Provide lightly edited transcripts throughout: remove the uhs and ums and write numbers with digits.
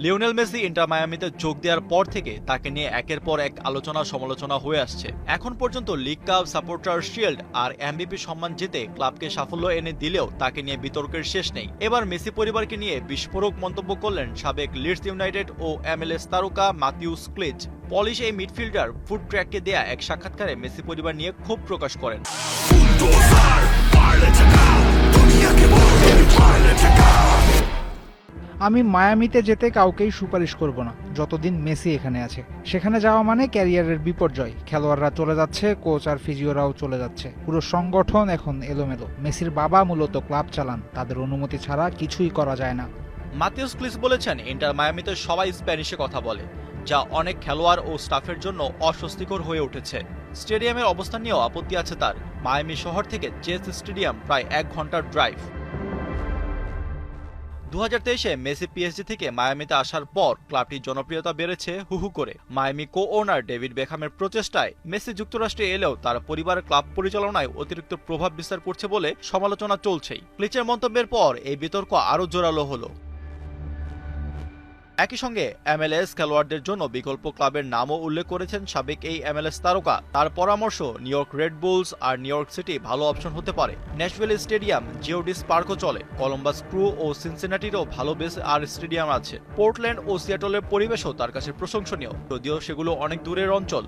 Lionel Messi inter মায়ামিতে যোগ দেওয়ার পর থেকে তাকে নিয়ে একের পর এক আলোচনা সমালোচনা হয়ে আসছে। এখন পর্যন্ত লিগ কাপ, সাপোর্টার শিল্ড আর এমভিপি সম্মান জিতে ক্লাবকে সাফল্য এনে দিলেও তাকে নিয়ে বিতর্কের শেষ নেই। এবার মেসি পরিবারকে নিয়ে বিস্ফোরক মন্তব্য করলেন সাবেক লিডস ইউনাইটেড ও MLS তারকা মাথিউস ক্লিচ। পলিশ এই মিডফিল্ডার ফুড ট্র্যাককে দেয়া এক সাক্ষাৎকারে মেসি পরিবার নিয়ে ক্ষোভ প্রকাশ করেন। আমি মায়ামিতে যেতে কাউকেই সুপারিশ করব না যতদিন মেসি এখানে আছে। সেখানে যাওয়া মানে ক্যারিয়ারের বিপর্যয়। খেলোয়াড়রা চলে যাচ্ছে, কোচ আর ফিজিওরাও চলে যাচ্ছে, পুরো সংগঠন এখন এলোমেলো। মেসির বাবা মূলত ক্লাব চালান, তাদের অনুমতি ছাড়া কিছুই করা যায় না। মাথিউস ক্লিচ বলেছেন, ইন্টার মায়ামিতে সবাই স্প্যানিশে কথা বলে, যা অনেক খেলোয়াড় ও স্টাফের জন্য অস্বস্তিকর হয়ে উঠেছে। স্টেডিয়ামের অবস্থান নিয়েও আপত্তি আছে তার। মায়ামি শহর থেকে চেস স্টেডিয়াম প্রায় 1 ঘন্টার ড্রাইভ। 2023-এ মেসি পিএসজি থেকে মায়ামিতে আসার পর ক্লাবটির জনপ্রিয়তা বেড়েছে হুহু করে। মায়ামি কো-ওনার ডেভিড বেকহামের প্রচেষ্টায় মেসি যুক্তরাষ্ট্রে এলেও তার পরিবার ক্লাব পরিচালনায় অতিরিক্ত প্রভাব বিস্তার করছে বলে সমালোচনা চলছেই। ক্লিচের মন্তব্যের পর এই বিতর্ক আরও জোরালো হলো। একই সঙ্গে MLS খেলোয়াড়দের জন্য বিকল্প ক্লাবের নামও উল্লেখ করেছেন সাবেক এই MLS তারকা। তার পরামর্শ, নিউ ইয়র্ক রেড বুলস আর নিউ ইয়র্ক সিটি ভালো অপশন হতে পারে। ন্যাশভিল স্টেডিয়াম, জিওডিস পার্কও চলে। কলম্বাস ক্রু ও সিনসিনাটিরও ভালো বেস আর স্টেডিয়াম আছে। পোর্টল্যান্ড ও সিয়াটলের পরিবেশও তার কাছে প্রশংসনীয়, যদিও সেগুলো অনেক দূরের অঞ্চল।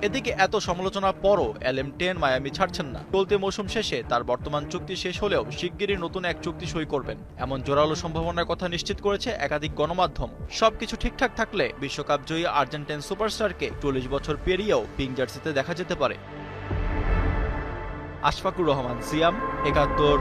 এদিকে এত সমালোচনার পরও LM10 মায়ামি ছাড়ছেন না। চলতি মৌসুম শেষে তার বর্তমান চুক্তি শেষ হলেও শিগগিরই নতুন এক চুক্তি সই করবেন, এমন জোরালো সম্ভাবনার কথা নিশ্চিত করেছে একাধিক গণমাধ্যম। সবকিছু ঠিকঠাক থাকলে বিশ্বকাপ জয়ী আর্জেন্টাইন সুপারস্টারকে 40 বছর পেরিয়েও পিঙ্ক জার্সিতে দেখা যেতে পারে। আশফাকুর রহমান, সিয়াম, 71।